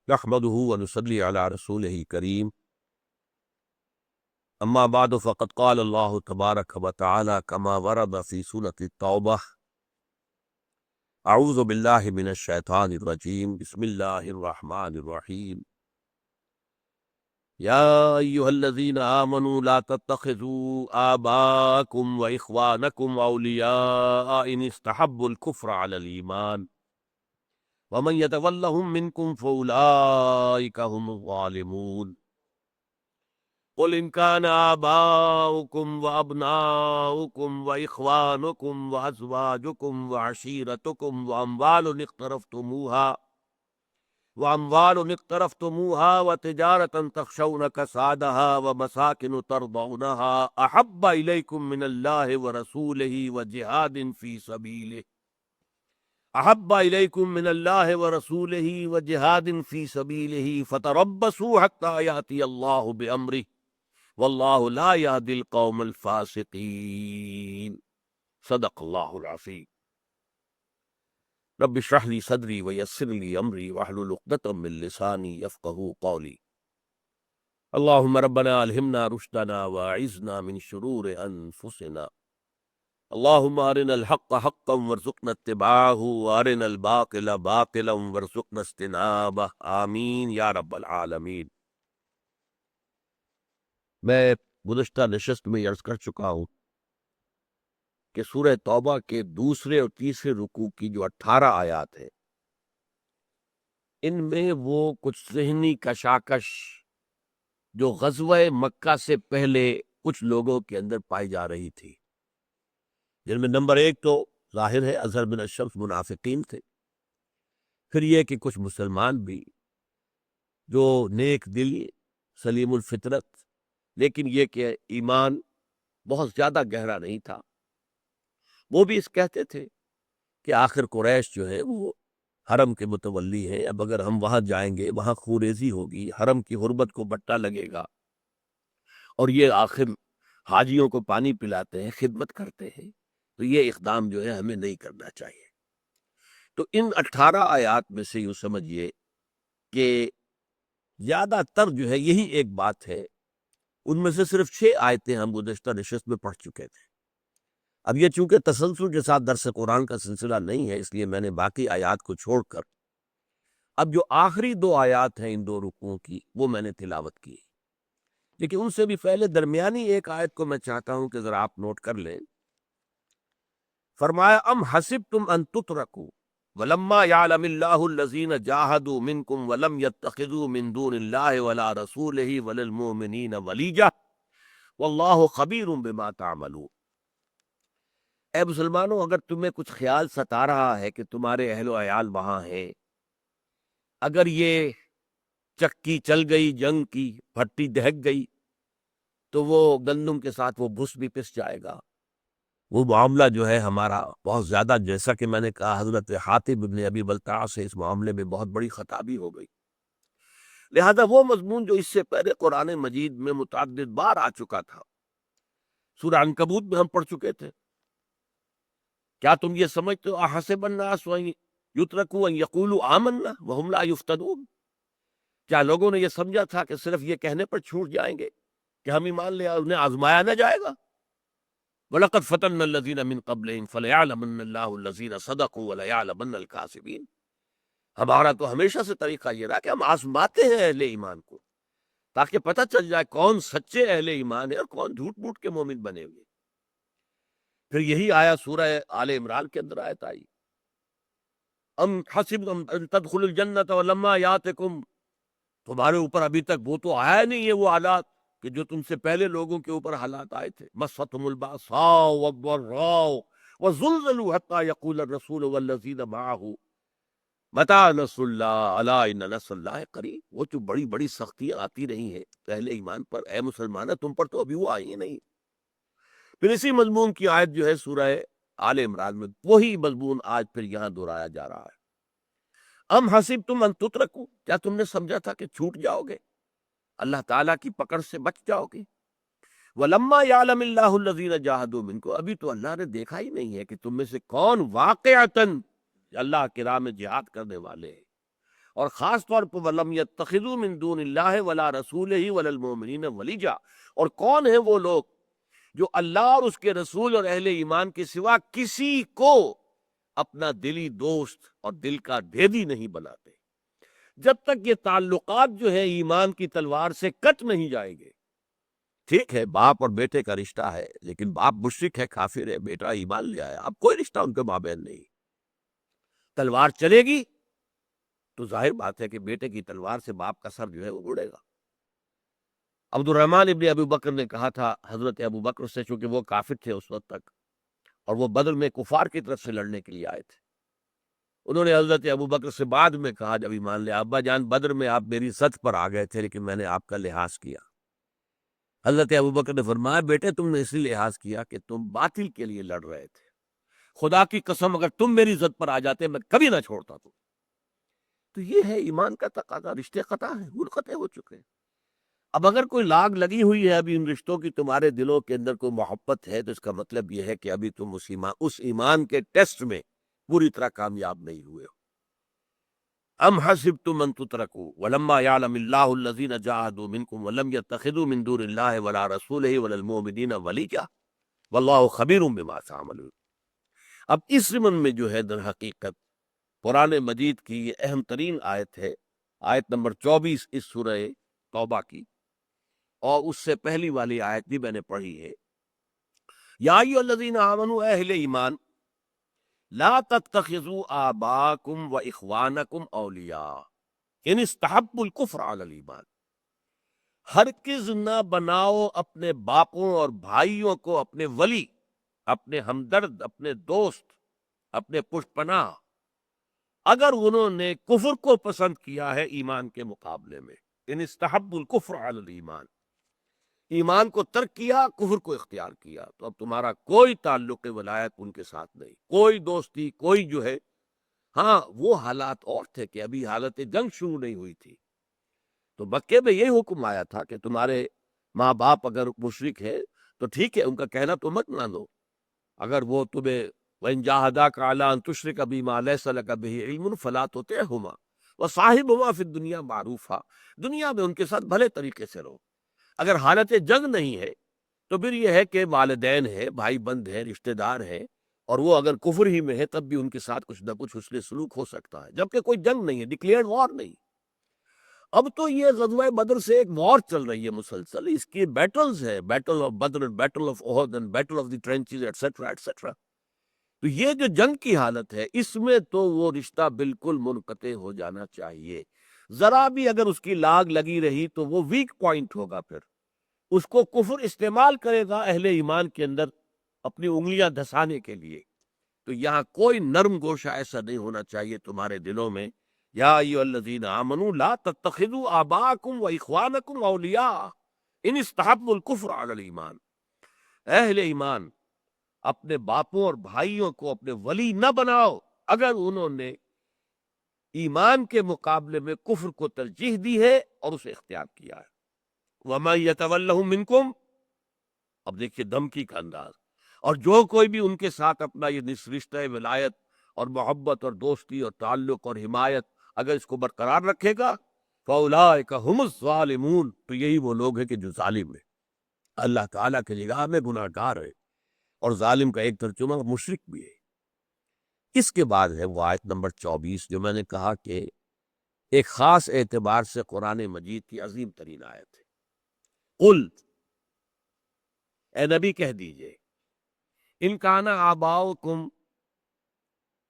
نحمده ونصلي على رسوله الكريم اما بعد فقد قال الله تبارك وتعالى كما ورد في سورة التوبة اعوذ بالله من الشيطان الرجيم بسم الله الرحمن الرحيم يا ايها الذين آمنوا لا تتخذوا آباءكم واخوانكم اولياء ان استحبوا الكفر على الايمان ومن يتولهم منكم فأولئك هم الظالمون قل إن كان آباؤكم وأبناؤكم وإخوانكم وأزواجكم وعشيرتكم وأموال اقترفتموها وتجارة تخشون كسادها ومساكن ترضونها أحب إليكم من الله ورسوله وجهاد في سبيله فتربصوا حتى يأتي الله بأمره واللہ لا یہدی القوم الفاسقین صدق اللہ العظیم رب اشرح لی صدری ویسر لی امری واحلل عقدۃ من لسانی یفقہوا قولی اللہم ربنا الہمنا رشدنا واعذنا من شرور انفسنا اللہم ارنا الحق حقا وارزقنا اتباعہ وارنا الباطل باطلا وارزقنا اجتنابہ آمین یا رب العالمین۔ میں گزشتہ نشست میں عرض کر چکا ہوں کہ سورہ توبہ کے دوسرے اور تیسرے رکوع کی جو 18 آیات ہیں ان میں وہ کچھ ذہنی کشاکش جو غزوہ مکہ سے پہلے کچھ لوگوں کے اندر پائی جا رہی تھی، جن میں نمبر 1 تو ظاہر ہے اظہر بن الشمس منافقین تھے، پھر یہ کہ کچھ مسلمان بھی جو نیک دل سلیم الفطرت لیکن یہ کہ ایمان بہت زیادہ گہرا نہیں تھا، وہ بھی اس کہتے تھے کہ آخر قریش جو ہے وہ حرم کے متولی ہیں، اب اگر ہم وہاں جائیں گے وہاں خوریزی ہوگی، حرم کی حرمت کو بٹا لگے گا، اور یہ آخر حاجیوں کو پانی پلاتے ہیں، خدمت کرتے ہیں، تو یہ اقدام جو ہے ہمیں نہیں کرنا چاہیے۔ تو ان 18 آیات میں سے یوں سمجھیے کہ زیادہ تر جو ہے یہی ایک بات ہے، ان میں سے صرف 6 آیتیں ہم گزشتہ نشست میں پڑھ چکے تھے۔ اب یہ چونکہ تسلسل کے ساتھ درس قرآن کا سلسلہ نہیں ہے، اس لیے میں نے باقی آیات کو چھوڑ کر اب جو آخری 2 آیات ہیں ان 2 رکوعوں کی وہ میں نے تلاوت کی، لیکن ان سے بھی پہلے درمیانی ایک آیت کو میں چاہتا ہوں کہ ذرا آپ نوٹ کر لیں۔ فرمایا ام حسبتم ان تترکوا ولما یعلم اللہ الذین جاہدوا منکم ولم یتخذوا من دون اللہ ولا رسولہ ولا المؤمنین ولیجہ واللہ خبیر بما تعملون۔ اے مسلمانوں، اگر تمہیں کچھ خیال ستا رہا ہے کہ تمہارے اہل و عیال وہاں ہیں، اگر یہ چکی چل گئی جنگ کی، بھٹی دہک گئی، تو وہ گندم کے ساتھ وہ بھس بھی پس جائے گا۔ وہ معاملہ جو ہے ہمارا بہت زیادہ، جیسا کہ میں نے کہا، حضرت حاتب ابن ابی بلتع سے اس معاملے میں بہت بڑی خطا بھی ہو گئی۔ لہذا وہ مضمون جو اس سے پہلے قرآن مجید میں متعدد بار آ چکا تھا، سورہ عنکبوت میں ہم پڑھ چکے تھے، کیا تم یہ سمجھتے ہو احسب الناس ان یترکوا ان یقولوا آمنا وهم لا یفتنون، کیا لوگوں نے یہ سمجھا تھا کہ صرف یہ کہنے پر چھوٹ جائیں گے کہ ہم ایمان لے آئے، انہیں آزمایا نہ جائے گا؟ وَلَقَدْ فَتَنَّا الَّذِينَ مِن قَبْلِهِمْ فَلَيَعْلَمَنَّ اللَّهُ الَّذِينَ صَدَقُوا وَلَيَعْلَمَنَّ الْكَاذِبِينَ۔ ہمارا تو ہمیشہ سے طریقہ یہ رہا کہ ہم آزماتے ہیں اہل ایمان کو، تاکہ پتہ چل جائے کون سچے اہل ایمان ہے اور کون جھوٹ موٹ کے مومن بنے ہوئے۔ پھر یہی آیا سورہ آل عمران کے اندر آیت آئی، ام حسبتم ان تدخلوا الجنۃ ولما یاتکم، تمہارے اوپر ابھی تک وہ تو آیا نہیں ہے وہ حالات کہ جو تم سے پہلے لوگوں کے اوپر حالات آئے تھے، مستهم البأساء والضراء وزلزلوا حتى يقول الرسول والذین معه متى نصر اللہ الا ان نصر اللہ قریب۔ وہ جو بڑی بڑی سختیاں آتی رہی ہیں اہل ایمان پر، اے مسلمانہ تم پر تو ابھی وہ آئی ہیں نہیں۔ پھر اسی مضمون کی آیت جو ہے سورہ آل عمران میں، وہی مضمون آج پھر یہاں دہرایا جا رہا ہے۔ ام حسبتم ان تترکوا، کیا تم نے سمجھا تھا کہ چھوٹ جاؤ گے، اللہ تعالیٰ کی پکڑ سے بچ جاؤ گے؟ وَلَمَّا يَعْلَمِ اللَّهُ الَّذِينَ جَاهَدُوا مِنكُمْ، ابھی تو اللہ نے دیکھا ہی نہیں ہے کہ تم میں سے کون واقعتاً اللہ کی راہ میں جہاد کرنے والے ہیں، اور خاص طور پر وَلَمْ يَتَّخِذُوا مِن دُونِ اللَّهِ وَلَا رَسُولِهِ وَلَا الْمُؤْمِنِينَ وَلِيجًا، اور کون ہیں وہ لوگ جو اللہ اور اس کے رسول اور اہل ایمان کے سوا کسی کو اپنا دلی دوست اور دل کا بھیدی نہیں بناتے، جب تک یہ تعلقات جو ہے ایمان کی تلوار سے کٹ نہیں جائیں گے۔ ٹھیک ہے باپ اور بیٹے کا رشتہ ہے، لیکن باپ مشرک ہے، کافر ہے، بیٹا ایمان لے آیا، اب کوئی رشتہ ان کے مابین نہیں۔ تلوار چلے گی تو ظاہر بات ہے کہ بیٹے کی تلوار سے باپ کا سر جو ہے وہ اڑے گا۔ عبد الرحمن ابن ابو بکر نے کہا تھا حضرت ابو بکر سے، چونکہ وہ کافر تھے اس وقت تک اور وہ بدر میں کفار کی طرف سے لڑنے کے لیے آئے تھے، انہوں نے حضرت ابو بکر سے بعد میں کہا جب ایمان لے، ابا جان بدر میں آپ میری سطح پر آ گئے تھے لیکن میں نے آپ کا لحاظ کیا۔ حضرت ابو بکر نے فرمایا بیٹے تم نے اس لیے لحاظ کیا کہ تم باطل کے لیے لڑ رہے تھے، خدا کی قسم اگر تم میری ضد پر آ جاتے میں کبھی نہ چھوڑتا تم۔ تو یہ ہے ایمان کا تقاضا، رشتے قطع ہیں، منقطع ہو چکے ہیں۔ اب اگر کوئی لاگ لگی ہوئی ہے ابھی ان رشتوں کی، تمہارے دلوں کے اندر کوئی محبت ہے، تو اس کا مطلب یہ ہے کہ ابھی تم اس ایمان کے ٹیسٹ میں پوری طرح کامیاب نہیں ہوئے ہو۔ ام حسبتم ان تترکوا ولما يعلم الله الذين جاهدوا منكم ولم يتخذوا من دون الله ولا رسوله ولا المؤمنين وليجا والله خبير بما تعملون۔ اب اس ضمن میں جو ہے در حقیقت قرآن مجید کی یہ اہم ترین آیت ہے، آیت نمبر 24 اس سورہ توبہ کی، اور اس سے پہلی والی آیت بھی میں نے پڑھی ہے، یا ایھا الذین آمنوا، اے اہل ایمان، لا تتخذوا آباءکم و اخوانکم اولیاء ان استحبوا الکفر علی الایمان، ہرگز نہ بناؤ اپنے باپوں اور بھائیوں کو اپنے ولی، اپنے ہمدرد، اپنے دوست، اپنے پشت پناہ، اگر انہوں نے کفر کو پسند کیا ہے ایمان کے مقابلے میں۔ ان استحبوا الکفر علی الایمان، ایمان کو ترک کیا، کفر کو اختیار کیا، تو اب تمہارا کوئی تعلق ولایت ان کے ساتھ نہیں، کوئی دوستی، کوئی جو ہے، ہاں وہ حالات اور تھے کہ ابھی حالت جنگ شروع نہیں ہوئی تھی، تو مکے میں یہ حکم آیا تھا کہ تمہارے ماں باپ اگر مشرک ہے تو ٹھیک ہے ان کا کہنا تو مت مانو، اگر وہ تمہیں وَإِن جَاهَدَاكَ عَلَىٰ أَن تُشْرِكَ بِي مَا لَيْسَ لَكَ بِهِ عِلْمٌ فَلَا تُطِعْهُمَا وَصَاحِبْهُمَا فِي الدُّنْيَا مَعْرُوفًا، دنیا میں ان کے ساتھ بھلے طریقے سے رہو۔ اگر حالت جنگ نہیں ہے تو پھر یہ ہے کہ والدین ہیں، بھائی بند ہیں، رشتہ دار ہیں، اور وہ اگر کفر ہی میں ہے تب بھی ان کے ساتھ کچھ نہ کچھ حسن سلوک ہو سکتا ہے، جبکہ کوئی جنگ نہیں ہے، ڈکلیئرڈ وار نہیں۔ اب تو یہ غزوہ بدر سے ایک وار چل رہی ہے مسلسل، اس کی بیٹلز ہے، battle of Badr, battle of Uhud, battle of the trenches, etcetera etcetera. تو یہ جو جنگ کی حالت ہے اس میں تو وہ رشتہ بالکل منقطع ہو جانا چاہیے، ذرا بھی اگر اس کی لاگ لگی رہی تو وہ ویک پوائنٹ ہوگا، پھر اس کو کفر استعمال کرے گا اہل ایمان کے اندر اپنی انگلیاں دھسانے کے لیے۔ تو یہاں کوئی نرم گوشہ ایسا نہیں ہونا چاہیے تمہارے دلوں میں، یا ایھا الذین آمنوا لا تتخذوا آباءکم و اخوانکم اولیاء ان استحبوا الکفر علی الایمان، اہل ایمان اپنے باپوں اور بھائیوں کو اپنے ولی نہ بناؤ اگر انہوں نے ایمان کے مقابلے میں کفر کو ترجیح دی ہے اور اسے اختیار کیا ہے۔ وَمَن يَتَوَلَّهُم مِّنكُمْ، اب دیکھیے دھمکی کا انداز، اور جو کوئی بھی ان کے ساتھ اپنا یہ رشتہ ولایت اور محبت اور دوستی اور تعلق اور حمایت اگر اس کو برقرار رکھے گا، فَأُولَٰئِكَ هُمُ الظَّالِمُونَ، تو یہی وہ لوگ ہیں کہ جو ظالم ہیں، اللہ تعالیٰ کی نگاہ میں گناہ گار ہے، اور ظالم کا ایک ترجمہ مشرک بھی ہے۔ اس کے بعد ہے وہ آیت نمبر 24 جو میں نے کہا کہ ایک خاص اعتبار سے قرآن مجید کی عظیم ترین آیت ہے۔ قل، اے نبی کہہ دیجئے، ان کان آباؤکم،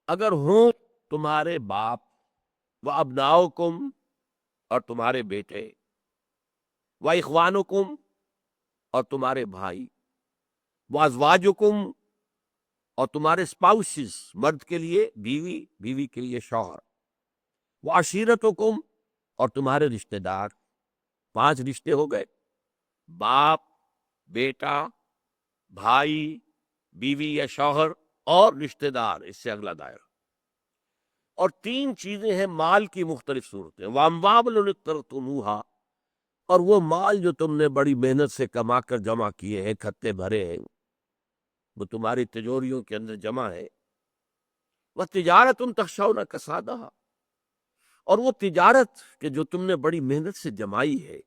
اگر ہوں تمہارے باپ، و ابناؤکم، اور تمہارے بیٹے، و اخوانکم، اور تمہارے بھائی، و ازواجکم، اور تمہارے اسپاؤسز، مرد کے لیے بیوی، بیوی کے لیے شوہر، و عشیرتکم، اور تمہارے رشتہ دار، 5 رشتے ہو گئے، باپ، بیٹا، بھائی، بیوی یا شوہر، اور رشتہ دار، اس سے اگلا دائرہ، اور 3 چیزیں ہیں مال کی مختلف صورتیں، وَأَمْوَالٌ اقْتَرَفْتُمُوهَا، اور وہ مال جو تم نے بڑی محنت سے کما کر جمع کیے ہیں، کھتے بھرے ہیں، وہ تمہاری تجوریوں کے اندر جمع ہے، وَتِجَارَةٌ تَخْشَوْنَ كَسَادَهَا، اور وہ تجارت کہ جو تم نے بڑی محنت سے جمائی ہے،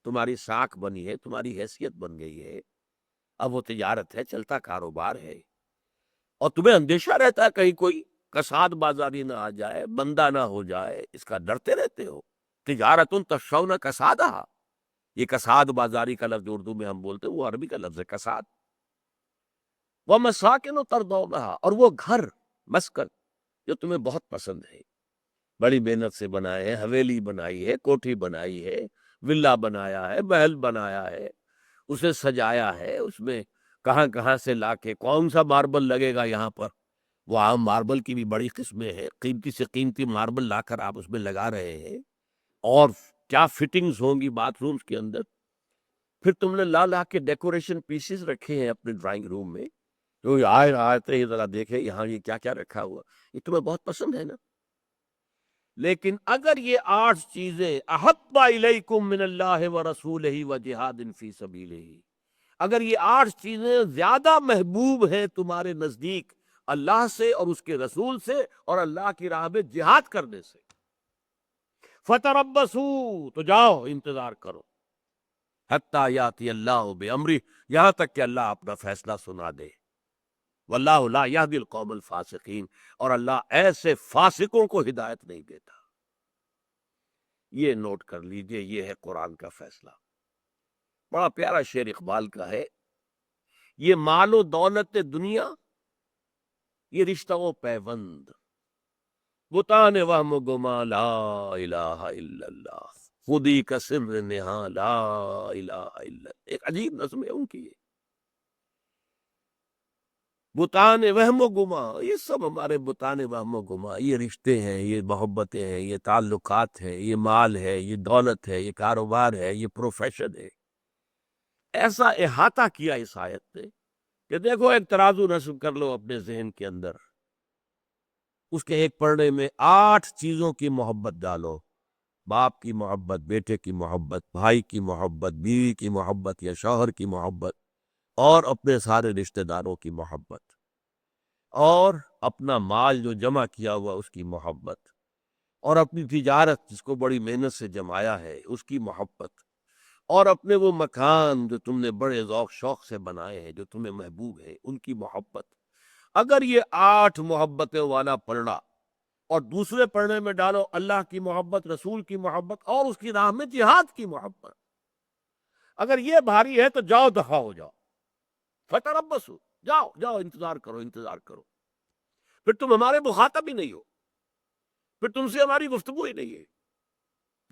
تمہاری ساکھ بنی ہے، تمہاری حیثیت بن گئی ہے، اب وہ تجارت ہے، چلتا کاروبار ہے، اور تمہیں اندیشہ رہتا ہے کہیں کوئی کساد بازاری نہ آ جائے، بندہ نہ ہو جائے، اس کا ڈرتے رہتے ہو۔ تجارت تخشون کسادہ، یہ کساد بازاری کا لفظ اردو میں ہم بولتے ہیں، وہ عربی کا لفظ ہے کساد۔ وَمَسَاكِنُ تَرْضَوْنَهَا، اور وہ گھر مسکن جو تمہیں بہت پسند ہے، بڑی محنت سے بنائے ہیں، حویلی بنائی ہے، کوٹھی بنائی ہے، ولا بنایا ہے، محل بنایا ہے، اسے سجایا ہے، اس میں کہاں کہاں سے لا کے کون سا ماربل لگے گا یہاں پر، وہ عام ماربل کی بھی بڑی قسمیں ہیں، قیمتی سے قیمتی ماربل لا کر آپ اس میں لگا رہے ہیں، اور کیا فٹنگز ہوں گی باتھ رومز کے اندر۔ پھر تم نے لا لا کے ڈیکوریشن پیسز رکھے ہیں اپنے ڈرائنگ روم میں، تو آتے ہی ذرا دیکھیں یہاں یہ کیا کیا رکھا ہوا، یہ تمہیں بہت پسند ہے نا۔ لیکن اگر یہ 8 چیزیں احب الیکم من اللہ ورسولہ وجہاد فی سبیلہ، اگر یہ 8 چیزیں زیادہ محبوب ہیں تمہارے نزدیک اللہ سے اور اس کے رسول سے اور اللہ کی راہ میں جہاد کرنے سے، فتربصوا، تو جاؤ انتظار کرو، حتی یاتی اللہ بامرہ، یہاں تک کہ اللہ اپنا فیصلہ سنا دے۔ واللہ لا یہدی القوم الفاسقین، اور اللہ ایسے فاسقوں کو ہدایت نہیں دیتا۔ یہ نوٹ کر لیجئے، یہ ہے قرآن کا فیصلہ۔ بڑا پیارا شعر اقبال کا ہے، یہ مال و دولت دنیا، یہ رشتہ و پیوند، بتان وہم و گما لا الہ الا اللہ، خودی کا سر نہاں لا الہ الا اللہ، ایک عجیب نظم ہے ان کی یہ۔ بتان وہم و گما، یہ سب ہمارے بتان وہم و گما، یہ رشتے ہیں، یہ محبتیں ہیں، یہ تعلقات ہیں، یہ مال ہے، یہ دولت ہے، یہ کاروبار ہے، یہ پروفیشن ہے۔ ایسا احاطہ کیا اس آیت نے کہ دیکھو ایک ترازو نصب کر لو اپنے ذہن کے اندر، اس کے ایک پڑھنے میں 8 چیزوں کی محبت ڈالو، باپ کی محبت، بیٹے کی محبت، بھائی کی محبت، بیوی کی محبت یا شوہر کی محبت، اور اپنے سارے رشتہ داروں کی محبت، اور اپنا مال جو جمع کیا ہوا اس کی محبت، اور اپنی تجارت جس کو بڑی محنت سے جمایا ہے اس کی محبت، اور اپنے وہ مکان جو تم نے بڑے ذوق شوق سے بنائے ہیں جو تمہیں محبوب ہے ان کی محبت۔ اگر یہ 8 محبتیں والا پڑھنا، اور دوسرے پڑھنے میں ڈالو اللہ کی محبت، رسول کی محبت، اور اس کی راہ میں جہاد کی محبت، اگر یہ بھاری ہے تو جاؤ دفع ہو جاؤ، فتربصوا، جاؤ جاؤ انتظار کرو انتظار کرو، پھر تم ہمارے مخاطب ہی نہیں ہو، پھر تم سے ہماری گفتگو ہی نہیں ہے،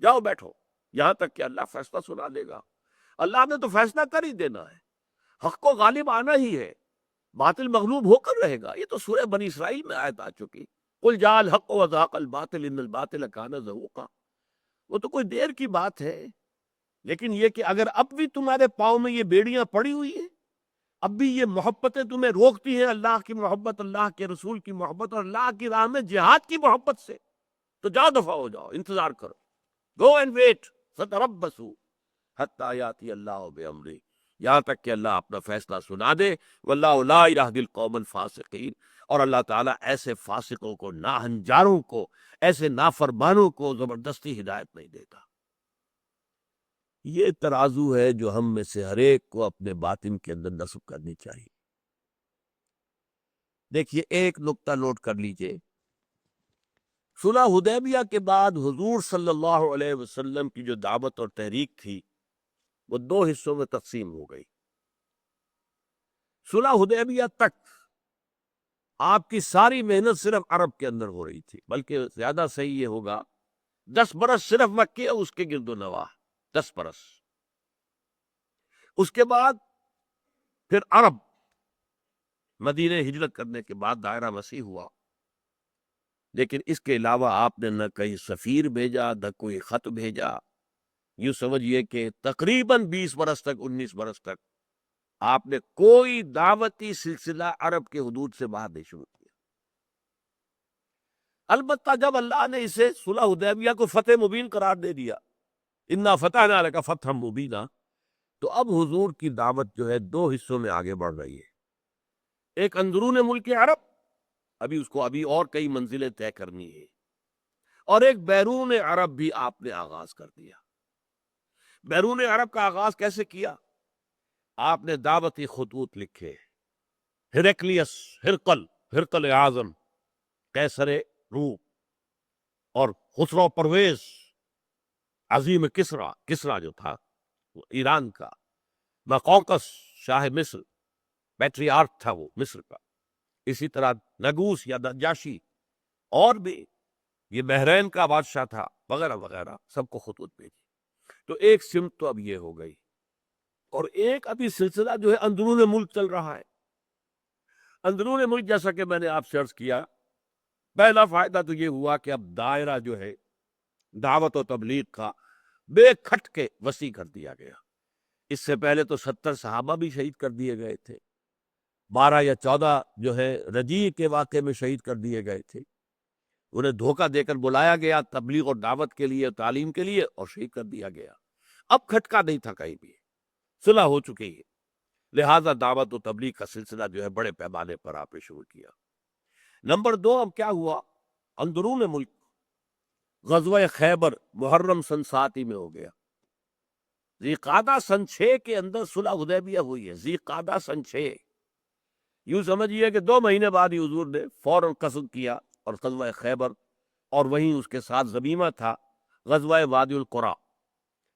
جاؤ بیٹھو یہاں تک کہ اللہ فیصلہ سنا دے گا۔ اللہ نے تو فیصلہ کر ہی دینا ہے، حق کو غالب آنا ہی ہے، باطل مغلوب ہو کر رہے گا۔ یہ تو سورہ بنی اسرائیل میں آیت آ چکی، قل جاء الحق وزهق الباطل ان الباطل كان زهوقا، وہ تو کوئی دیر کی بات ہے، لیکن یہ کہ اگر اب بھی تمہارے پاؤں میں یہ بیڑیاں پڑی ہوئی ہیں، اب بھی یہ محبتیں تمہیں روکتی ہیں اللہ کی محبت، اللہ کے رسول کی محبت اور اللہ کی راہ میں جہاد کی محبت سے، تو جاؤ دفع ہو جاؤ، انتظار کرو، گو اینڈ ویٹ، فتربصوا حتی یاتی اللہ بامرہ، یہاں تک کہ اللہ اپنا فیصلہ سنا دے۔ واللہ لا یہدی القوم الفاسقین، اور اللہ تعالیٰ ایسے فاسقوں کو، ناہنجاروں کو، ایسے نافرمانوں کو زبردستی ہدایت نہیں دیتا۔ یہ ترازو ہے جو ہم میں سے ہر ایک کو اپنے باطن کے اندر نصب کرنی چاہیے۔ دیکھیے ایک نقطہ نوٹ کر لیجئے، صلح حدیبیہ کے بعد حضور صلی اللہ علیہ وسلم کی جو دعوت اور تحریک تھی وہ 2 حصوں میں تقسیم ہو گئی۔ صلح حدیبیہ تک آپ کی ساری محنت صرف عرب کے اندر ہو رہی تھی، بلکہ زیادہ صحیح یہ ہوگا 10 برس صرف مکے اور اس کے گرد و نواح، 10 برس۔ اس کے بعد پھر عرب، مدینہ ہجرت کرنے کے بعد دائرہ وسیع ہوا، لیکن اس کے علاوہ آپ نے نہ کہیں سفیر بھیجا، نہ کوئی خط بھیجا، یوں سمجھیے کہ تقریباً 20 برس تک، 19 برس تک آپ نے کوئی دعوتی سلسلہ عرب کے حدود سے باہر نہیں شروع کیا۔ البتہ جب اللہ نے اسے صلح حدیبیہ کو فتح مبین قرار دے دیا، انا فتحنا لک فتحا مبینا، تو اب حضور کی دعوت جو ہے 2 حصوں میں آگے بڑھ رہی ہے۔ ایک اندرون ملک عرب، ابھی اس کو اور کئی منزلیں طے کرنی ہے، اور ایک بیرون عرب بھی آپ نے آغاز کر دیا۔ بیرون عرب کا آغاز کیسے کیا؟ آپ نے دعوتی خطوط لکھے، ہرکلیس، ہرقل اعظم، قیصر روم، اور خسرو پرویز، عظیم کسرا جو تھا وہ ایران کا، مقوقس شاہ مصر، پیٹریارک تھا وہ مصر کا، اسی طرح نگوس یا نجاشی، اور بھی یہ بحرین کا بادشاہ تھا، وغیرہ وغیرہ، سب کو خطوط بھیجی۔ تو ایک سمت تو اب یہ ہو گئی، اور ایک ابھی سلسلہ جو ہے اندرون ملک چل رہا ہے۔ اندرون ملک جیسا کہ میں نے آپ سے عرض کیا، پہلا فائدہ تو یہ ہوا کہ اب دائرہ جو ہے دعوت و تبلیغ کا بے کھٹ کے وسیع کر دیا گیا۔ اس سے پہلے تو 70 صحابہ بھی شہید کر دیے گئے تھے، 12 یا 14 جو ہے رجیع کے واقعے میں شہید کر دیے گئے تھے، انہیں دھوکہ دے کر بلایا گیا تبلیغ اور دعوت کے لیے، تعلیم کے لیے، اور شہید کر دیا گیا۔ اب کھٹکا نہیں تھا کہیں بھی، صلح ہو چکی ہے، لہذا دعوت و تبلیغ کا سلسلہ جو ہے بڑے پیمانے پر آپ نے شروع کیا۔ نمبر 2، اب کیا ہوا؟ اندرون ملک غزوہ خیبر محرم سن 7 میں ہو گیا۔ ذی قعدہ سن 6 کے اندر صلح حدیبیہ ہوئی ہے، ذی قعدہ سن 6، یوں سمجھیے کہ 2 مہینے بعد ہی حضور نے فوراً قصد کیا اور غزوہ خیبر، اور وہیں اس کے ساتھ ضمیمہ تھا غزوہ وادی القریٰ۔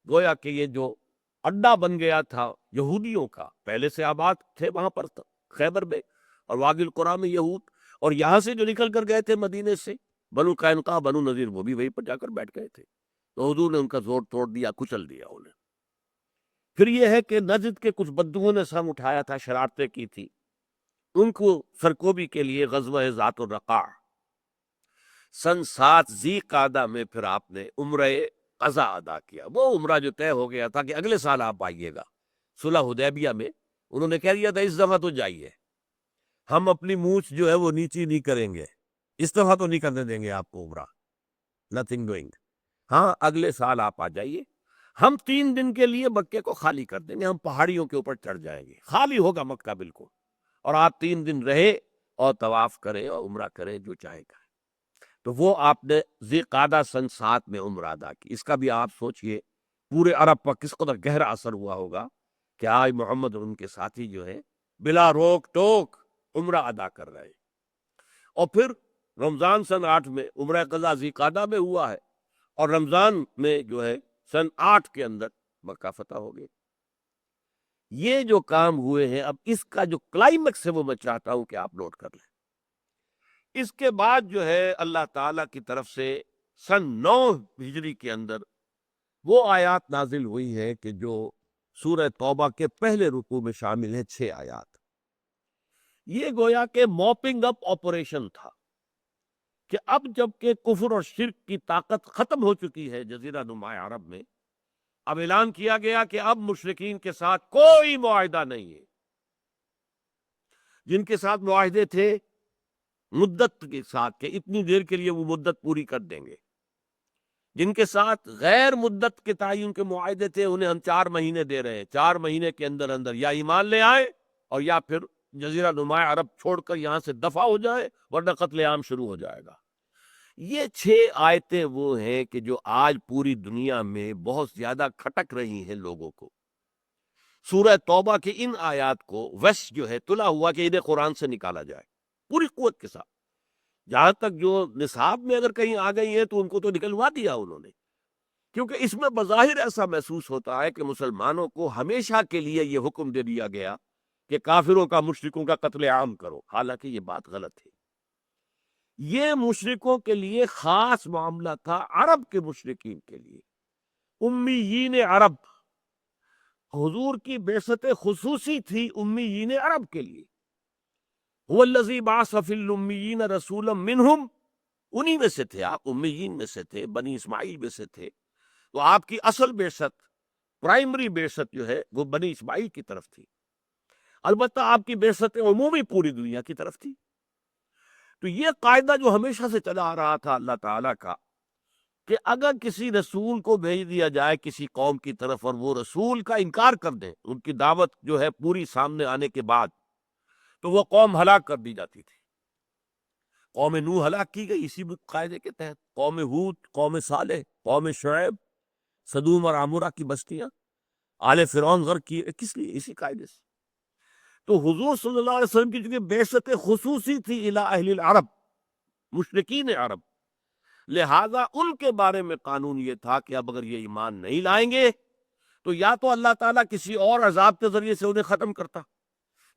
گویا کہ یہ جو اڈا بن گیا تھا یہودیوں کا، پہلے سے آباد تھے وہاں پر خیبر میں اور وادی القریٰ میں یہود، اور یہاں سے جو نکل کر گئے تھے مدینے سے بنو قینقاع، بنو نذیر، وہ بھی وہیں پر جا کر بیٹھ گئے تھے، تو حضور نے ان کا زور توڑ دیا، کچل دیا انہیں۔ پھر یہ ہے کہ نجد کے کچھ بدوؤں نے سم اٹھایا تھا، شرارتیں کی تھی، ان کو سرکوبی کے لیے غزوہ ذات الرقاع سن 7 ذی قعدہ میں پھر آپ نے عمرہ قضا ادا کیا۔ وہ عمرہ جو طے ہو گیا تھا کہ اگلے سال آپ آئیے گا، صلح حدیبیہ میں انہوں نے کہہ دیا تھا اس دفعہ تو جائیے، ہم اپنی مونچھ جو ہے وہ نیچی نہیں کریں گے، اس دفعہ تو نہیں کرنے دیں گے آپ کو عمرہ، نتھنگ ڈوئنگ، ہاں اگلے سال آپ آ جائیے، ہم 3 دن کے لیے مکے کو خالی کر دیں گے، ہم پہاڑیوں کے اوپر چڑھ جائیں گے، خالی ہوگا مکہ بالکل، اور آپ 3 دن رہے اور طواف کریں اور عمرہ کریں، جو چاہے کریں۔ تو وہ آپ نے ذی قعدہ سن 7 میں عمرہ ادا کی۔ اس کا بھی آپ سوچئے پورے عرب پر کس قدر گہرا اثر ہوا ہوگا کہ آج محمد اور ان کے ساتھی جو ہے بلا روک ٹوک عمرہ ادا کر رہے ہیں۔ اور پھر رمضان سن 8 میں عمرہ قضا ذی قعدہ میں ہوا ہے، اور رمضان میں جو ہے سن 8 کے اندر مکہ فتح ہو گئے۔ یہ جو کام ہوئے ہیں، اب اس کا جو کلائمیکس ہے وہ میں چاہتا ہوں کہ آپ نوٹ کر لیں۔ اس کے بعد جو ہے اللہ تعالیٰ کی طرف سے سن 9 ہجری کے اندر وہ آیات نازل ہوئی ہے کہ جو سورہ توبہ کے پہلے رکوع میں شامل ہیں، 6 آیات۔ یہ گویا کہ موپنگ اپ آپریشن تھا کہ اب جب کہ کفر اور شرک کی طاقت ختم ہو چکی ہے جزیرہ نما عرب میں، اب اعلان کیا گیا کہ اب مشرکین کے ساتھ کوئی معاہدہ نہیں ہے۔ جن کے ساتھ معاہدے تھے مدت کے ساتھ کہ اتنی دیر کے لیے وہ مدت پوری کر دیں گے، جن کے ساتھ غیر مدت کے تعین کے معاہدے تھے انہیں ہم 4 مہینے دے رہے ہیں، 4 مہینے کے اندر اندر یا ایمان لے آئے اور یا پھر جزیرہ نما عرب چھوڑ کر یہاں سے دفع ہو جائے، ورنہ قتل عام شروع ہو جائے گا۔ یہ 6 آیتیں وہ ہیں کہ جو آج پوری دنیا میں بہت زیادہ کھٹک رہی ہیں لوگوں کو۔ سورہ توبہ کی ان آیات کو وش جو ہے تلا ہوا کہ انہیں قرآن سے نکالا جائے پوری قوت کے ساتھ، جہاں تک جو نصاب میں اگر کہیں آ گئی ہیں تو ان کو تو نکلوا دیا انہوں نے، کیونکہ اس میں بظاہر ایسا محسوس ہوتا ہے کہ مسلمانوں کو ہمیشہ کے لیے یہ حکم دے دیا گیا کہ کافروں کا، مشرکوں کا قتل عام کرو، حالانکہ یہ بات غلط ہے۔ یہ مشرکوں کے لیے خاص معاملہ تھا، عرب کے مشرکین کے لیے، امیین عرب، حضور کی بعثت خصوصی تھی امیین عرب کے لیے۔ هو الذی بعث فی الامیین رسولا منہم، انہی میں سے تھے آپ، امیین میں سے تھے، بنی اسماعیل میں سے تھے، تو آپ کی اصل بعثت، پرائمری بعثت جو ہے وہ بنی اسماعیل کی طرف تھی، البتہ آپ کی بعثت عمومی پوری دنیا کی طرف تھی۔ تو یہ قاعدہ جو ہمیشہ سے چلا آ رہا تھا اللہ تعالیٰ کا کہ اگر کسی رسول کو بھیج دیا جائے کسی قوم کی طرف اور وہ رسول کا انکار کر دیں، ان کی دعوت جو ہے پوری سامنے آنے کے بعد، تو وہ قوم ہلاک کر دی جاتی تھی۔ قوم نوح ہلاک کی گئی اسی قاعدے کے تحت، قوم ہود، قوم صالح، قوم شعیب، سدوم اور عمورہ کی بستیاں، آل فرعون غرق کی، کس لیے؟ اسی قاعدے سے۔ تو حضور صلی اللہ علیہ وسلم کی چونکہ بعثت خصوصی تھی الی اہل العرب، مشرکین عرب، لہذا ان کے بارے میں قانون یہ تھا کہ اب اگر یہ ایمان نہیں لائیں گے تو یا تو اللہ تعالیٰ کسی اور عذاب کے ذریعے سے انہیں ختم کرتا،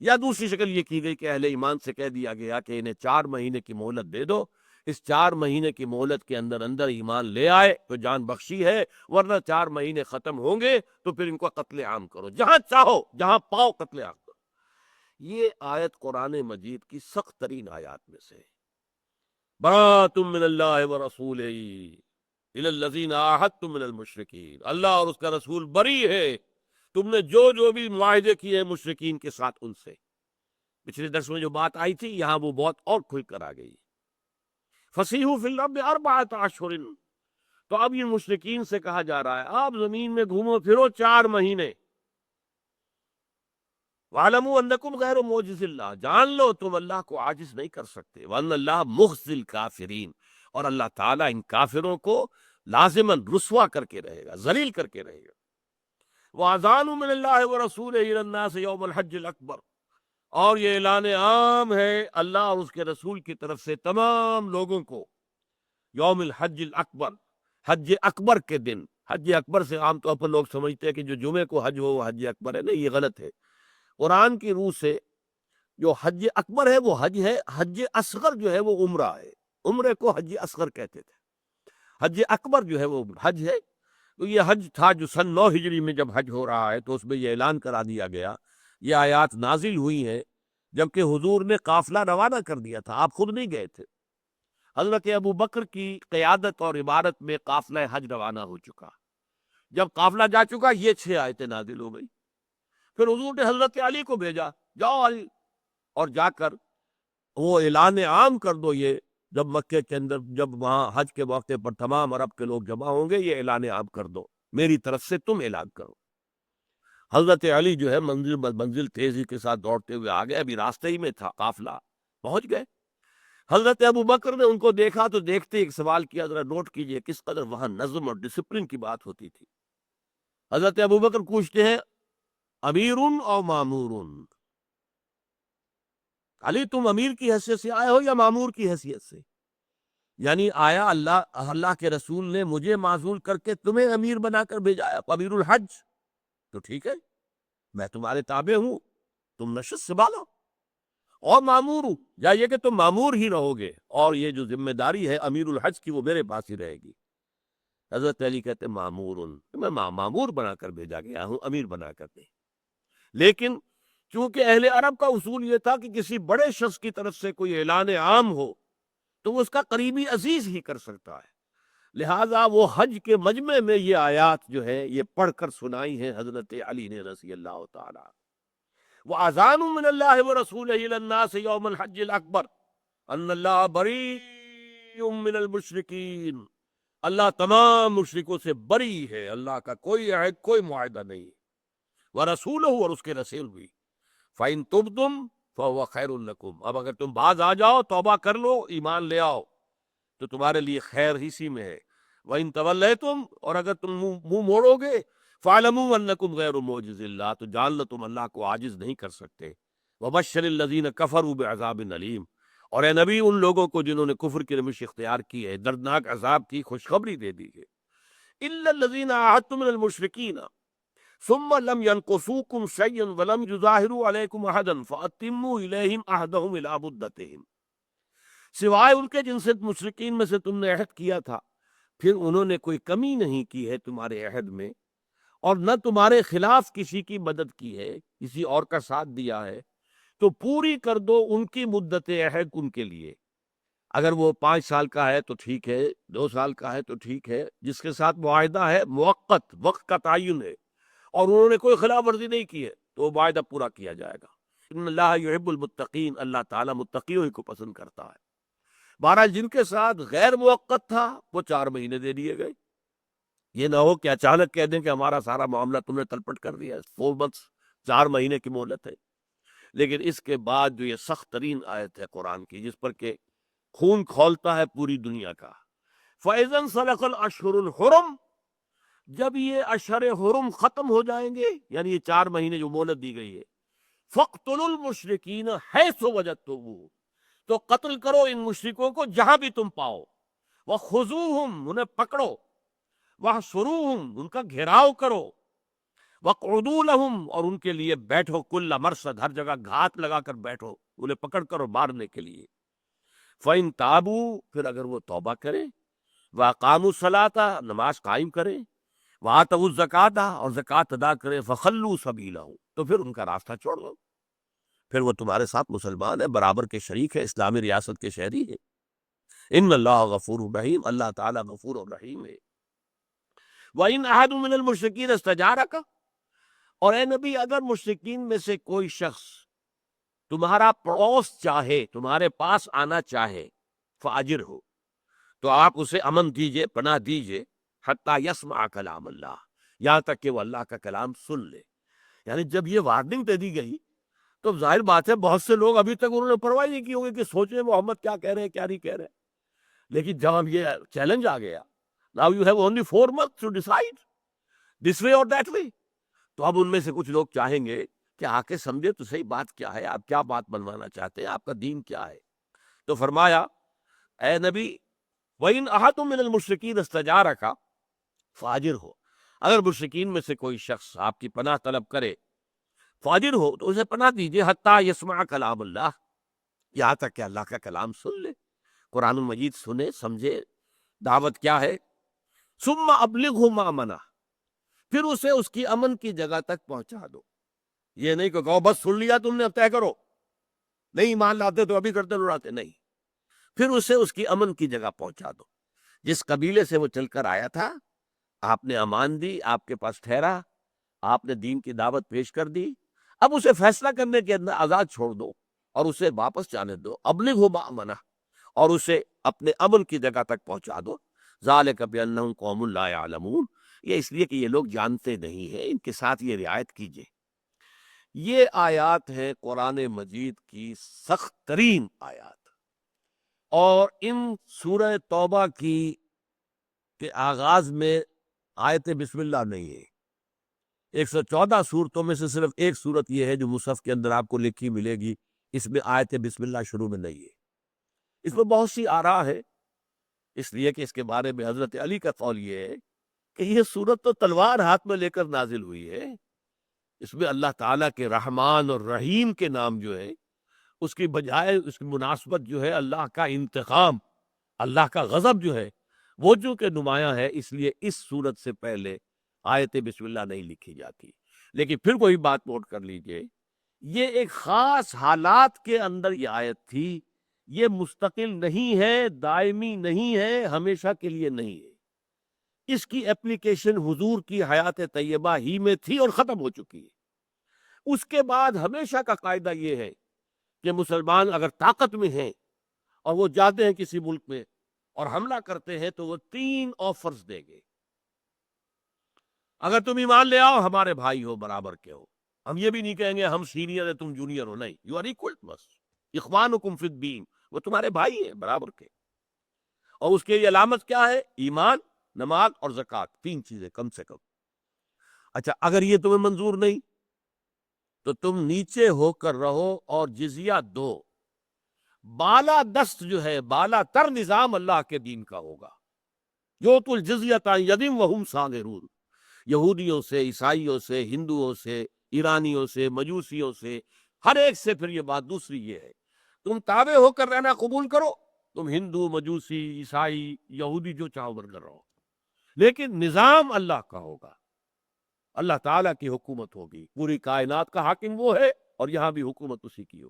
یا دوسری شکل یہ کی گئی کہ اہل ایمان سے کہہ دیا گیا کہ انہیں 4 مہینے کی مہلت دے دو، اس 4 مہینے کی مہلت کے اندر اندر ایمان لے آئے تو جان بخشی ہے، ورنہ 4 مہینے ختم ہوں گے تو پھر ان کو قتل عام کرو، جہاں چاہو جہاں پاؤ قتل عام کرو۔ یہ آیت قرآن مجید کی سخت ترین آیات میں سے ہے۔ براۃ من اللہ ورسولہ الی الذین عاہدتم من المشرکین، اللہ اور اس کا رسول بری ہے تم نے جو بھی معاہدے کیے ہیں مشرکین کے ساتھ ان سے۔ پچھلے درس میں جو بات آئی تھی یہاں وہ بہت اور کھل کر آ گئی۔ فسیحوا فی الارض 4 اشہر، تو اب یہ مشرکین سے کہا جا رہا ہے آپ زمین میں گھومو پھرو 4 مہینے۔ وَاعْلَمُوا أَنَّكُمْ غَيْرُ مُعْجِزِ اللَّهِ، جان لو تم اللہ کو عاجز نہیں کر سکتے، وَأَنَّ اللَّهَ مُخْزِي الْكَافِرِينَ، اور اللہ تعالیٰ ان کافروں کو لازماً رسوا کر کے رہے گا، ذلیل کر کے رہے گا۔ وَأَذَانٌ مِّنَ اللَّهِ وَرَسُولِهِ إِلَى النَّاسِ يَوْمَ الْحَجِّ الْأَكْبَرِ، اور یہ اعلان عام ہے اللہ اور اس کے رسول کی طرف سے تمام لوگوں کو، یوم الحج الاکبر، حج اکبر کے دن۔ حج اکبر سے عام طور پر لوگ سمجھتے ہیں کہ جو جمعے کو حج ہو وہ حج اکبر ہے، نہیں، یہ غلط ہے۔ قرآن کی روح سے جو حج اکبر ہے وہ حج ہے، حج اصغر جو ہے وہ عمرہ ہے، عمرے کو حج اصغر کہتے تھے، حج اکبر جو ہے وہ حج ہے۔ تو یہ حج تھا جو سن 9 ہجری میں جب حج ہو رہا ہے تو اس میں یہ اعلان کرا دیا گیا، یہ آیات نازل ہوئی ہیں جبکہ حضور نے قافلہ روانہ کر دیا تھا، آپ خود نہیں گئے تھے، حضرت ابو بکر کی قیادت اور عبارت میں قافلہ حج روانہ ہو چکا۔ جب قافلہ جا چکا یہ 6 آیتیں نازل ہو گئی، پھر حضور نے حضرت علی کو بھیجا، جاؤ علی، اور جا کر وہ اعلان عام کر دو، یہ جب مکے کے اندر جب وہاں حج کے موقع پر تمام عرب کے لوگ جمع ہوں گے یہ اعلان عام کر دو، میری طرف سے تم اعلان کرو۔ حضرت علی جو ہے منزل منزل تیزی کے ساتھ دوڑتے ہوئے آ گئے، ابھی راستے ہی میں تھا قافلہ، پہنچ گئے۔ حضرت ابو بکر نے ان کو دیکھا تو دیکھتے ایک سوال کیا، ذرا نوٹ کیجئے کس قدر وہاں نظم اور ڈسپلن کی بات ہوتی تھی۔ حضرت ابو بکر پوچھتے ہیں امیر او مامور، علی تم امیر کی حیثیت سے آئے ہو یا مامور کی حیثیت سے؟ یعنی آیا اللہ کے رسول نے مجھے معزول کر کے تمہیں امیر بنا کر بھیجا ہے، امیر الحج، تو ٹھیک ہے میں تمہارے تابع ہوں، تم نشست سنبھالو، اور مامور ہوں، یا یہ کہ تم مامور ہی رہو گے اور یہ جو ذمہ داری ہے امیر الحج کی وہ میرے پاس ہی رہے گی۔ حضرت علی کہتے مامور، میں مامور بنا کر بھیجا گیا ہوں، امیر بنا کر نہیں۔ لیکن چونکہ اہل عرب کا اصول یہ تھا کہ کسی بڑے شخص کی طرف سے کوئی اعلان عام ہو تو وہ اس کا قریبی عزیز ہی کر سکتا ہے، لہٰذا وہ حج کے مجمع میں یہ آیات جو ہے یہ پڑھ کر سنائی ہیں حضرت علی نے رضی اللہ تعالی۔ وَأَذَانٌ مِّنَ اللَّهِ وَرَسُولِهِ إِلَى النَّاسِ يَوْمَ الْحَجِّ الْأَكْبَرِ أَنَّ اللَّهَ بَرِيءٌ مِّنَ الْمُشْرِكِينَ، اللہ تمام مشرکوں سے بری ہے، اللہ کا کوئی عہد کوئی معاہدہ نہیں۔ وَرَسُولُهُ، اور اس کے رسول بھی، فَإِن تُبْتُمْ فَهُوَ خَيْرٌ لَكُمْ، اب اگر تم باز آ جاؤ، توبہ کر لو، ایمان لے آؤ تو تمہارے لیے خیر ہی سی میں ہے۔ وَإِن تَوَلَّيْتُمْ، اور اگر تم منہ موڑو گے، فَاعْلَمُوا أَنَّكُمْ غَيْرُ مُعْجِزِ اللَّهِ، تو جان لو تم اللہ کو عاجز نہیں کر سکتے۔ وَبَشِّرِ الَّذِينَ كَفَرُوا بِعَذَابٍ أَلِيمٍ، اور اے نبی ان لوگوں کو جنہوں نے کفر کی روش اختیار کی ہے دردناک عذاب کی خوشخبری دے دیجیے۔ إِلَّا الَّذِينَ عَاهَدتُّم مِّنَ الْمُشْرِكِينَ ثُمَّ لَمْ يَنقُصُوكُمْ شَيْئًا وَلَمْ يُظَاهِرُوا عَلَيْكُمْ أَحَدًا فَأَتِمُّوا إِلَيْهِمْ عَهْدَهُمْ إِلَىٰ مُدَّتِهِمْ، سوائے ان کے جن سے مشرکین میں سے تم نے عہد کیا تھا، پھر انہوں نے کوئی کمی نہیں کی ہے تمہارے عہد میں، اور نہ تمہارے خلاف کسی کی مدد کی ہے، کسی اور کا ساتھ دیا ہے، تو پوری کر دو ان کی مدت عہد ان کے لیے۔ اگر وہ 5 سال کا ہے تو ٹھیک ہے، 2 سال کا ہے تو ٹھیک ہے، جس کے ساتھ معاہدہ ہے موقت وقت کا تعین ہے اور انہوں نے کوئی خلاف ورزی نہیں کی ہے تو وہ معاہدہ پورا کیا جائے گا۔ ان اللہ یحب المتقین، اللہ تعالیٰ متقیوں ہی کو پسند کرتا ہے۔ بہرحال جن کے ساتھ غیر موقت تھا وہ 4 مہینے دے دیے گئے، یہ نہ ہو کہ اچانک کہہ دیں کہ ہمارا سارا معاملہ تم نے تلپٹ کر دیا، 4 months، 4 مہینے کی مہلت ہے۔ لیکن اس کے بعد جو یہ سخت ترین آیت ہے قرآن کی، جس پر کہ خون کھولتا ہے پوری دنیا کا۔ فَإِذَا انْسَلَخَ الْأَشْهُرُ الْحُرُمُ، جب یہ اشہر حرم ختم ہو جائیں گے، یعنی یہ 4 مہینے جو مہلت دی گئی ہے، فَاقْتُلُوا الْمُشْرِكِينَ حَيْثُ وَجَدتُّمُوهُمْ، تو قتل کرو ان مشرکوں کو جہاں بھی تم پاؤ، وَخُذُوهُمْ، انہیں پکڑو، وَاحْصُرُوهُمْ، ان کا گھیراؤ کرو، وَاقْعُدُوا لَهُمْ، اور ان کے لیے بیٹھو، کل مرصد، ہر جگہ گھات لگا کر بیٹھو انہیں پکڑ کر مارنے کے لیے۔ فَإِن تابوا، پھر اگر وہ توبہ کریں، وَأَقَامُوا الصَّلَاةَ، نماز قائم کریں، وَآتَوُا الزَّكَاةَ، اور زکوٰۃ ادا کریں، فَخَلُّوا سَبِيلَهُمْ، تو پھر ان کا راستہ چھوڑ دو، پھر وہ تمہارے ساتھ مسلمان ہے، برابر کے شریک ہے، اسلامی ریاست کے شہری ہے۔ ان اللہ غفور رحیم، اللہ تعالیٰ غفور اور رحیم ہے۔ وَإِنْ أَحَدٌ مِّنَ الْمُشْرِكِينَ اسْتَجَارَكَ، اور اے نبی اگر مشرکین میں سے کوئی شخص تمہارا پڑوس چاہے، تمہارے پاس آنا چاہے، فَأَجِرْهُ، تو آپ اسے امن دیجئے، پناہ دیجئے، حتیٰ یسمع کلام اللہ، یہاں تک کہ وہ اللہ کا کلام سن لے۔ یعنی جب یہ وارننگ دے دی گئی تو ظاہر بات ہے بہت سے لوگ ابھی تک انہوں نے پرواہ نہیں کی ہوگی کہ سوچیں محمد کیا کہہ رہے ہیں کیا نہیں کہہ رہے، لیکن جب اب یہ چیلنج آ گیا، now you have only 4 months to decide this way or that way، تو اب ان میں سے کچھ لوگ چاہیں گے کہ آ کے سمجھے تو صحیح بات کیا ہے، آپ کیا بات بنوانا چاہتے ہیں، آپ کا دین کیا ہے۔ تو فرمایا اے نبی، وَإِنْ أَحَدٌ مِّنَ الْمُشْرِكِينَ اسْتَجَارَكَ فَأَجِرْهُ، اگر مشرکین میں سے کوئی شخص آپ کی پناہ طلب کرے، فاجر ہو تو اسے پناہ دیجئے، حتیٰ یسمع کلام اللہ، یہاں تک کہ اللہ کا کلام سن لے، قرآن المجید سنے سمجھے دعوت کیا ہے۔ ثم ابلغہ مأمنہ، پھر اسے اس کی امن کی جگہ تک پہنچا دو، یہ نہیں کہ کہو بس سن لیا تم نے اب طے کرو، نہیں مان لاتے تو ابھی کرتے اڑاتے، نہیں، پھر اسے اس کی امن کی جگہ پہنچا دو۔ جس قبیلے سے وہ چل کر آیا تھا، آپ نے امان دی، آپ کے پاس ٹھہرا، آپ نے دین کی دعوت پیش کر دی، اب اسے فیصلہ کرنے کے اندر آزاد چھوڑ دو اور اسے واپس جانے دو، ابلغہ مأمنہ، اور اسے اپنے امن کی جگہ تک پہنچا دو۔ ذالک بانہم قوم لا یعلمون، یہ اس لیے کہ یہ لوگ جانتے نہیں ہیں، ان کے ساتھ یہ رعایت کیجیے۔ یہ آیات ہیں قرآن مجید کی سخت ترین آیات، اور ان سورہ توبہ کی کے آغاز میں آیت بسم اللہ نہیں ہے۔ 114 صورتوں میں سے صرف ایک صورت یہ ہے جو مصحف کے اندر آپ کو لکھی ملے گی، اس میں آیت بسم اللہ شروع میں نہیں ہے۔ اس میں بہت سی آراء ہے، اس لیے کہ اس کے بارے میں حضرت علی کا قول یہ ہے کہ یہ صورت تو تلوار ہاتھ میں لے کر نازل ہوئی ہے، اس میں اللہ تعالیٰ کے رحمان اور رحیم کے نام جو ہے اس کی بجائے اس کی مناسبت جو ہے اللہ کا انتقام، اللہ کا غضب جو ہے وہ جو کہ نمایاں ہے، اس لیے اس صورت سے پہلے آیت بسم اللہ نہیں لکھی جاتی۔ لیکن پھر کوئی بات نوٹ کر لیجئے، یہ ایک خاص حالات کے اندر یہ آیت تھی، یہ مستقل نہیں ہے، دائمی نہیں ہے، ہمیشہ کے لیے نہیں ہے۔ اس کی اپلیکیشن حضور کی حیات طیبہ ہی میں تھی اور ختم ہو چکی ہے۔ اس کے بعد ہمیشہ کا قاعدہ یہ ہے کہ مسلمان اگر طاقت میں ہیں اور وہ جاتے ہیں کسی ملک میں اور حملہ کرتے ہیں تو وہ 3 آفرز دیں گے۔ اگر تم ایمان لے آؤ ہمارے بھائی ہو، برابر کے ہو، ہم یہ بھی نہیں کہیں گے ہم سینئر ہیں تم جونیئر ہو، نہیں، یو آر ایکول، بس اخوانکم فی الدین، وہ تمہارے بھائی ہیں برابر کے۔ اور اس کی علامت کیا ہے؟ ایمان، نماز اور زکوٰۃ، 3 چیزیں کم سے کم۔ اچھا اگر یہ تمہیں منظور نہیں تو تم نیچے ہو کر رہو اور جزیہ دو۔ بالا دست جو ہے، بالا تر نظام اللہ کے دین کا ہوگا، یؤتُ الجزیۃ عن ید وہم صاغرون، یہودیوں سے، عیسائیوں سے، ہندوؤں سے، ایرانیوں سے، مجوسیوں سے، ہر ایک سے۔ پھر یہ بات دوسری یہ ہے تم تابع ہو کر رہنا قبول کرو، تم ہندو، مجوسی، عیسائی، یہودی جو چاہو بن کر رہو، لیکن نظام اللہ کا ہوگا، اللہ تعالیٰ کی حکومت ہوگی، پوری کائنات کا حاکم وہ ہے اور یہاں بھی حکومت اسی کی ہو۔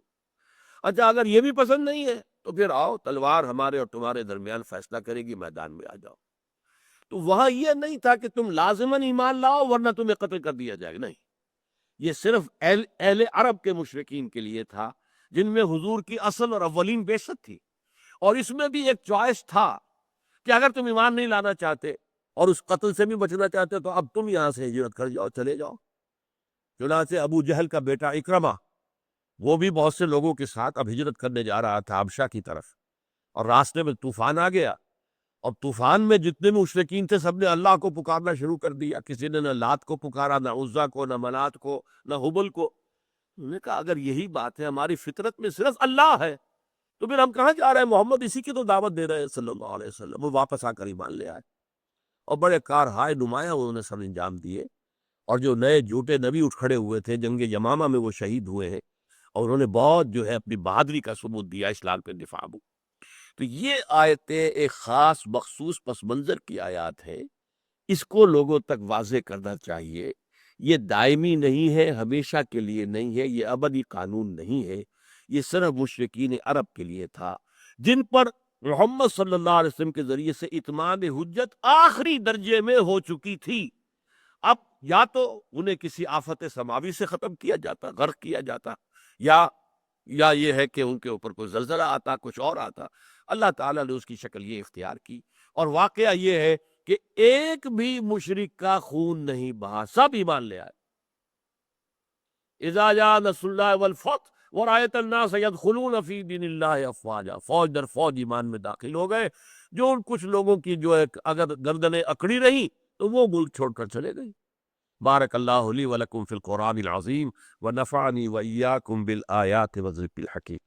اچھا اگر یہ بھی پسند نہیں ہے تو پھر آؤ، تلوار ہمارے اور تمہارے درمیان فیصلہ کرے گی، میدان میں آ جاؤ۔ تو وہاں یہ نہیں تھا کہ تم لازماً ایمان لاؤ ورنہ تمہیں قتل کر دیا جائے گا، نہیں، یہ صرف اہل عرب کے مشرکین کے لیے تھا جن میں حضور کی اصل اور اولین بعثت تھی، اور اس میں بھی ایک چوائس تھا کہ اگر تم ایمان نہیں لانا چاہتے اور اس قتل سے بھی بچنا چاہتے تو اب تم یہاں سے ہجرت کر جاؤ، چلے جاؤ۔ چنانچہ ابو جہل کا بیٹا اکرمہ وہ بھی بہت سے لوگوں کے ساتھ اب ہجرت کرنے جا رہا تھا حبشہ کی طرف، اور راستے میں طوفان آ گیا، اور طوفان میں جتنے بھی مشرکین تھے سب نے اللہ کو پکارنا شروع کر دیا، کسی نے نہ لات کو پکارا، نہ عزا کو، نہ منات کو، نہ حبل کو۔ انہوں نے کہا اگر یہی بات ہے، ہماری فطرت میں صرف اللہ ہے، تو پھر ہم کہاں جا رہے ہیں؟ محمد اسی کی تو دعوت دے رہے ہیں صلی اللہ علیہ وسلم۔ وہ واپس آ کر ایمان لے آئے، اور بڑے کارہائے نمایاں انہوں نے سر انجام دیے، اور جو نئے جھوٹے نبی اٹھ کھڑے ہوئے تھے جنگ یمامہ میں وہ شہید ہوئے ہیں، اور انہوں نے بہت جو ہے اپنی بہادری کا ثبوت دیا اسلام کے دفاع میں۔ تو یہ آیتیں ایک خاص مخصوص پس منظر کی آیات ہے، اس کو لوگوں تک واضح کرنا چاہیے۔ یہ دائمی نہیں ہے، ہمیشہ کے لیے نہیں ہے، یہ ابدی قانون نہیں ہے، یہ صرف مشرکین عرب کے لیے تھا، جن پر محمد صلی اللہ علیہ وسلم کے ذریعے سے اتمام حجت آخری درجے میں ہو چکی تھی۔ اب یا تو انہیں کسی آفت سماوی سے ختم کیا جاتا، غرق کیا جاتا، یا یہ ہے کہ ان کے اوپر کوئی زلزلہ آتا، کچھ اور آتا۔ اللہ تعالیٰ نے اس کی شکل یہ اختیار کی، اور واقعہ یہ ہے کہ ایک بھی مشرک کا خون نہیں بہا، سب ایمان لے آئے۔ اذا جاء نصر اللہ والفتح ورأیت الناس يدخلون فی دین اللہ افواجا، فوج در فوج ایمان میں داخل ہو گئے۔ جو ان کچھ لوگوں کی جو ہے اگر گردنیں اکڑی رہی تو وہ ملک چھوڑ کر چلے گئے۔ بارک اللہ لی ولکم فی القرآن العظیم ونفعنی وإیاکم بالآیات والذکر الحکیم۔